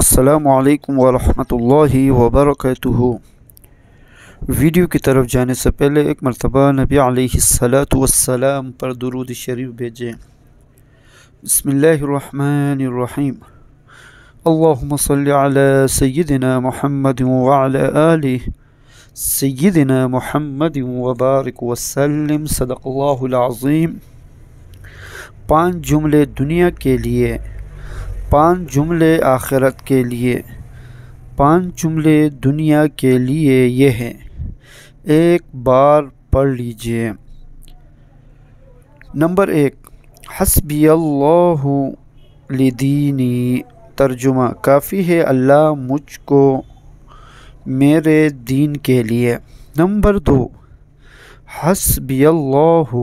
السلام علیکم ورحمۃ اللہ وبرکاتہ۔ ویڈیو کی طرف جانے سے پہلے ایک مرتبہ نبی علیہ الصلاۃ والسلام پر درود شریف بھیجیں۔ بسم اللہ الرحمن الرحیم۔ اللہم صلی علی سیدنا محمد وعلی آل سیدنا محمد وبارک وسلم۔ صدق اللہ العظیم۔ 5 جملے دنیا کے لیے، 5 جملے آخرت کے لیے، 5 جملے دنیا کے لیے یہ ہیں، ایک بار پڑھ لیجئے۔ نمبر 1، حسبی اللہ لدینی۔ ترجمہ: کافی ہے اللہ مجھ کو میرے دین کے لیے۔ نمبر 2، حسبی اللہ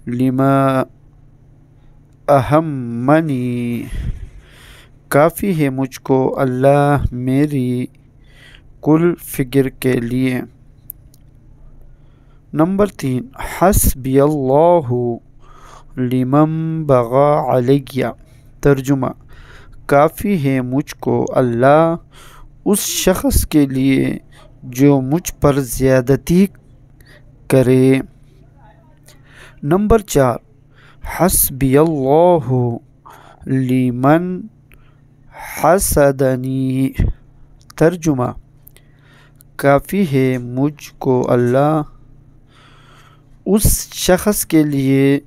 لما اہمنی۔ کافی ہے مجھ کو اللہ میری کل فکر کے لیے۔ نمبر 3، حسبی اللہ لمن بغى علی۔ ترجمہ: کافی ہے مجھ کو اللہ اس شخص کے لیے جو مجھ پر زیادتی کرے۔ نمبر 4، حسبی اللہ لمن حسدنی۔ ترجمہ: کافی ہے مجھ کو اللہ اس شخص کے لیے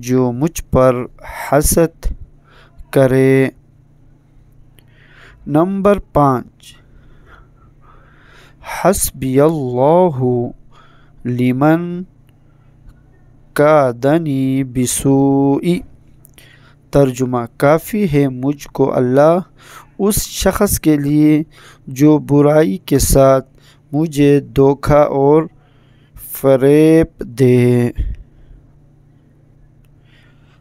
جو مجھ پر حسد کرے۔ نمبر 5، حسبی اللہ لمن کادنی بسوء۔ ترجمہ: کافی ہے مجھ کو اللہ اس شخص کے لیے جو برائی کے ساتھ مجھے دھوکہ اور فریب دے۔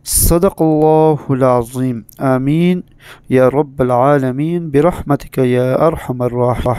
صدق اللہ العظیم۔ آمین یا رب العالمین برحمتک یا ارحم الراحمین۔